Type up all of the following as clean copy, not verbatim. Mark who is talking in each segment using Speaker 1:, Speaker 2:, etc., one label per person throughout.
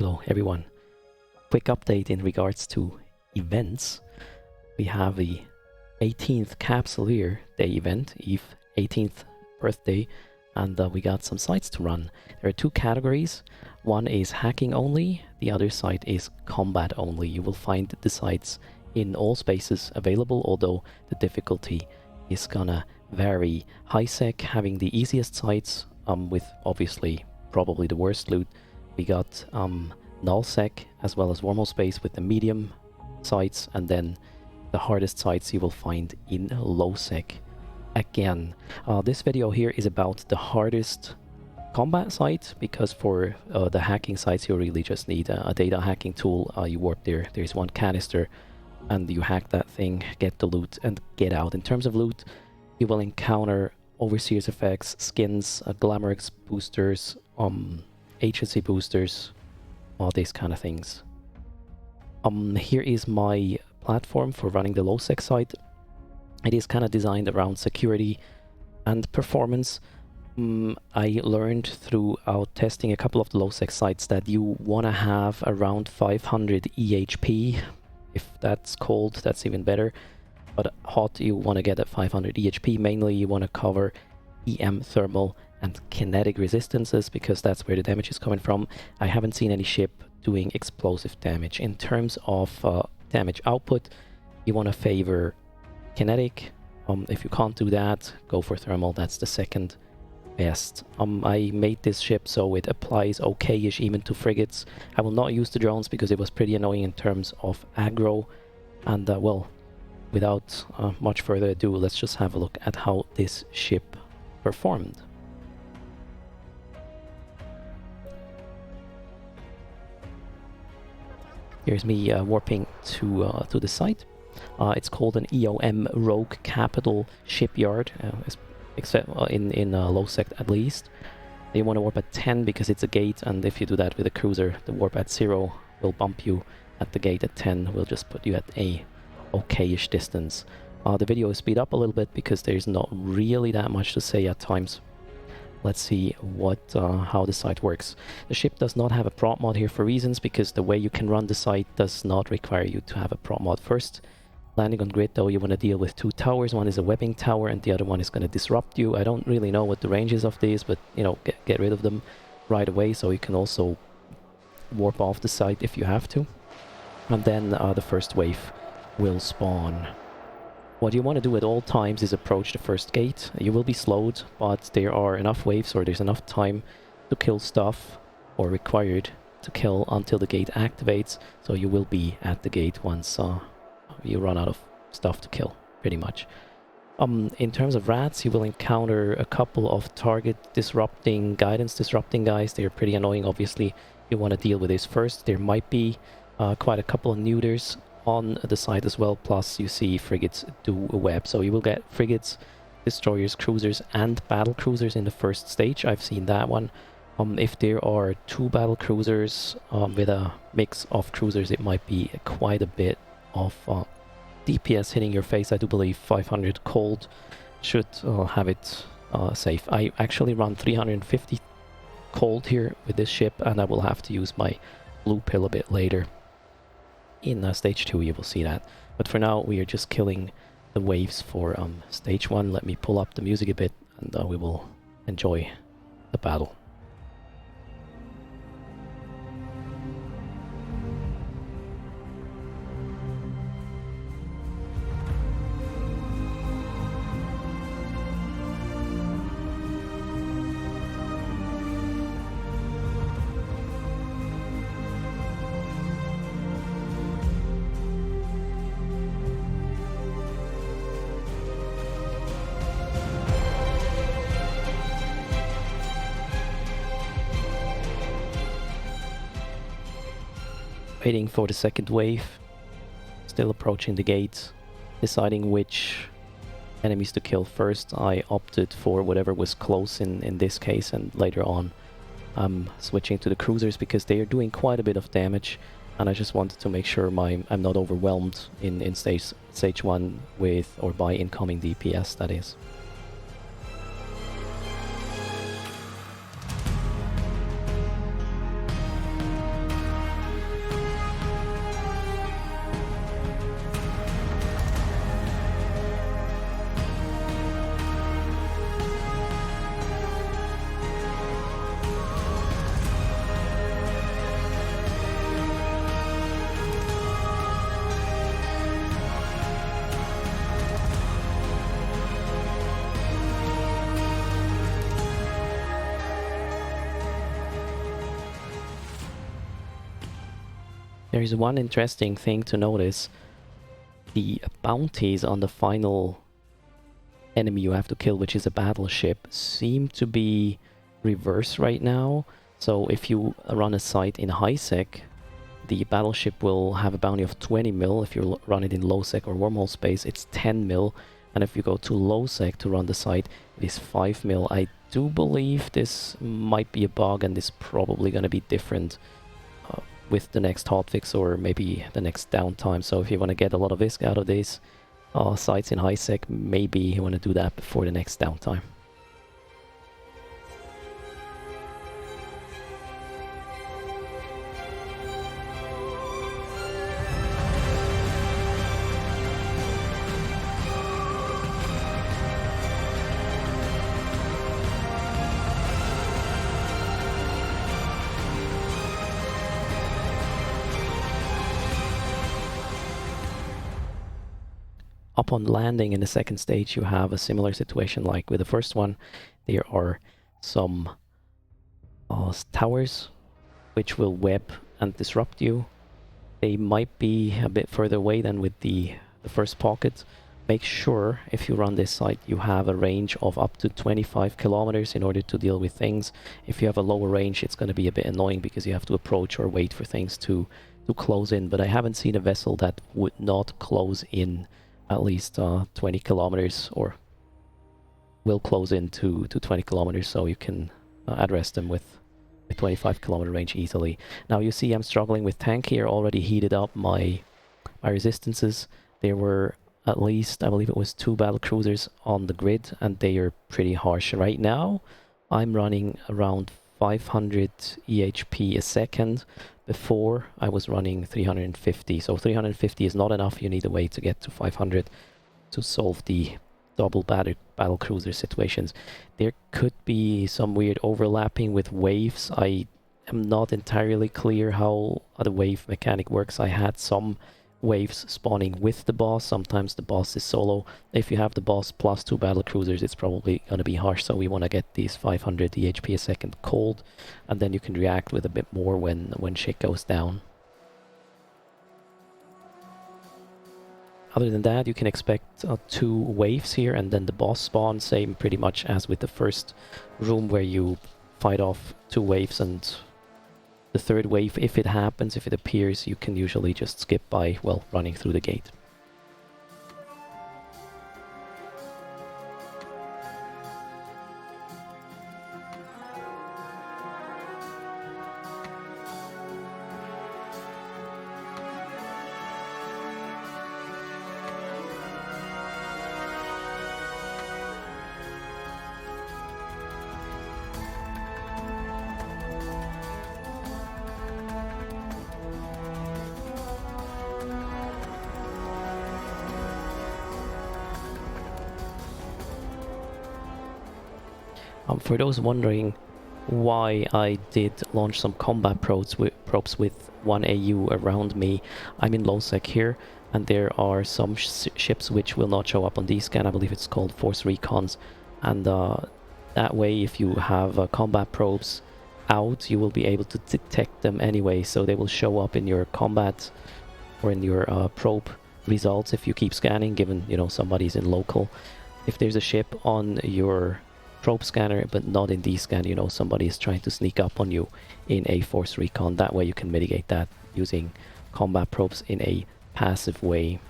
Speaker 1: Hello everyone. Quick update in regards to events. We have the 18th Capsuleer Day event, Eve 18th birthday, and we got some sites to run. There are two categories. One is hacking only, the other site is combat only. You will find the sites in all spaces available, although the difficulty is gonna vary. High sec having the easiest sites, with obviously probably the worst loot. We got null sec as well as wormhole space with the medium sites, and then the hardest sites you will find in low sec. Again, this video here is about the hardest combat site, because for the hacking sites you really just need a data hacking tool. You warp there's one canister and you hack that thing, get the loot and get out. In terms of loot, you will encounter overseers effects, skins, glamour boosters, agency boosters, all these kind of things. Here is my platform for running the low sec site. It is kind of designed around security and performance. I learned throughout testing a couple of the low sec sites that you want to have around 500 EHP. If that's cold, that's even better. But hot, you want to get at 500 EHP. Mainly you want to cover EM, thermal and kinetic resistances, because that's where the damage is coming from. I haven't seen any ship doing explosive damage. In terms of damage output, you want to favor kinetic. If you can't do that, go for thermal. That's the second best. I made this ship so it applies okay-ish even to frigates. I will not use the drones because it was pretty annoying in terms of aggro. And well, without much further ado, let's just have a look at how this ship performed. Here's me warping to the site. It's called an EoM Rogue Capital Shipyard, except in low sec at least. You want to warp at 10 because it's a gate, and if you do that with a cruiser, the warp at 0 will bump you at the gate. At 10 will just put you at a okay-ish distance. The video is speed up a little bit because there's not really that much to say at times. Let's see how the site works. The ship does not have a prop mod here for reasons, because the way you can run the site does not require you to have a prop mod. First, landing on grid though, you want to deal with two towers. One is a webbing tower and the other one is going to disrupt you. I don't really know what the range is of these, but you know, get rid of them right away, so you can also warp off the site if you have to. And then the first wave will spawn. What you want to do at all times is approach the first gate. You will be slowed, but there are enough waves, or there's enough time to kill stuff, or required to kill until the gate activates, so you will be at the gate once you run out of stuff to kill, pretty much. In terms of rats, you will encounter a couple of target disrupting, guidance disrupting guys. They're pretty annoying, obviously. You want to deal with this first. There might be quite a couple of neuters on the side as well, plus you see frigates do a web, so you will get frigates, destroyers, cruisers and battle cruisers in the first stage. I've seen that one. If there are two battle cruisers with a mix of cruisers, it might be quite a bit of DPS hitting your face. I do believe 500 cold should have it safe. I actually run 350 cold here with this ship, and I will have to use my blue pill a bit later. In stage 2 you will see that, but for now we are just killing the waves for stage 1. Let me pull up the music a bit and we will enjoy the battle. Waiting for the second wave, still approaching the gate, deciding which enemies to kill first. I opted for whatever was close in this case, and later on I'm switching to the cruisers because they are doing quite a bit of damage, and I just wanted to make sure I'm not overwhelmed in stage 1 with or by incoming DPS, that is. There is one interesting thing to notice. The bounties on the final enemy you have to kill, which is a battleship, seem to be reversed right now. So if you run a site in high sec, the battleship will have a bounty of 20 mil. If you run it in low sec or wormhole space, it's 10 mil. And if you go to low sec to run the site, it is 5 mil. I do believe this might be a bug, and this is probably going to be different with the next hotfix or maybe the next downtime. So if you want to get a lot of ISK out of these sites in high sec, maybe you want to do that before the next downtime. Upon landing in the second stage, you have a similar situation like with the first one. There are some towers which will web and disrupt you. They might be a bit further away than with the first pocket. Make sure if you run this site you have a range of up to 25 kilometers in order to deal with things. If you have a lower range, it's going to be a bit annoying because you have to approach or wait for things to close in. But I haven't seen a vessel that would not close in at least 20 kilometers, or will close into 20 kilometers, so you can address them with a 25 kilometer range easily. Now you see I'm struggling with tank here, already heated up my resistances. There were at least, I believe it was 2 battle cruisers on the grid, and they are pretty harsh. Right now I'm running around 500 EHP a second. Before I was running 350, so 350 is not enough. You need a way to get to 500 to solve the double battle cruiser situations. There could be some weird overlapping with waves. I am not entirely clear how the wave mechanic works. I had some waves spawning with the boss. Sometimes the boss is solo. If you have the boss plus 2 battle cruisers, it's probably going to be harsh, so we want to get these 500 EHP a second cold, and then you can react with a bit more when shit goes down. Other than that, you can expect 2 waves here, and then the boss spawn, same pretty much as with the first room where you fight off 2 waves, and the third wave, if it happens, if it appears, you can usually just skip by, well, running through the gate. For those wondering why I did launch some combat probes with 1 AU around me, I'm in low sec here, and there are some ships which will not show up on D-scan. I believe it's called force recons, and that way if you have combat probes out, you will be able to detect them anyway, so they will show up in your combat or in your probe results if you keep scanning, given, you know, somebody's in local. If there's a ship on your probe scanner but not in D-scan, you know somebody is trying to sneak up on you in a force recon. That way you can mitigate that using combat probes in a passive way.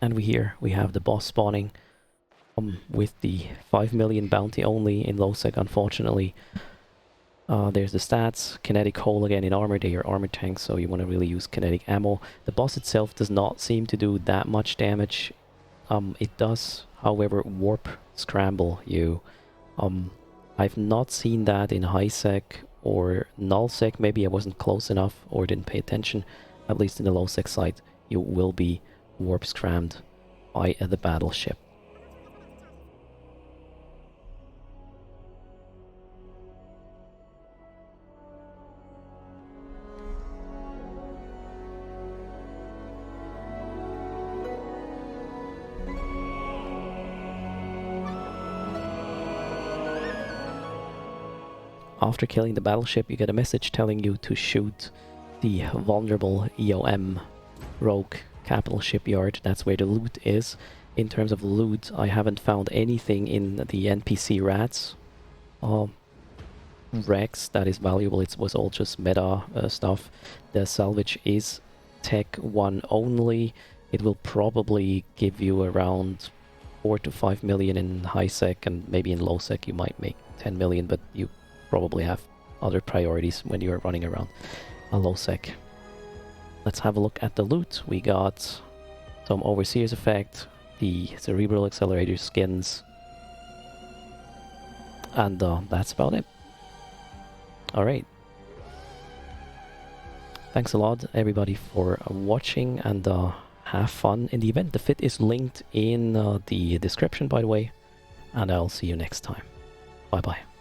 Speaker 1: And we have the boss spawning with the 5 million bounty only in low sec, unfortunately. There's the stats. Kinetic hole again in armor. They are armor tanks, so you want to really use kinetic ammo. The boss itself does not seem to do that much damage. It does, however, warp scramble you. I've not seen that in high sec or null sec. Maybe I wasn't close enough or didn't pay attention. At least in the low sec side, you will be warp scrammed by the battleship. After killing the battleship, you get a message telling you to shoot the vulnerable EoM rogue capital shipyard. That's where the loot is. In terms of loot, I haven't found anything in the NPC rats. Rex that is valuable. It was all just meta stuff. The salvage is Tech 1 only. It will probably give you around 4 to 5 million in high sec, and maybe in low sec you might make 10 million, but you probably have other priorities when you're running around a low sec. Let's have a look at the loot. We got some Overseer's effect, the Cerebral Accelerator skins, and that's about it. Alright. Thanks a lot everybody for watching, and have fun in the event. The fit is linked in the description, by the way, and I'll see you next time. Bye bye.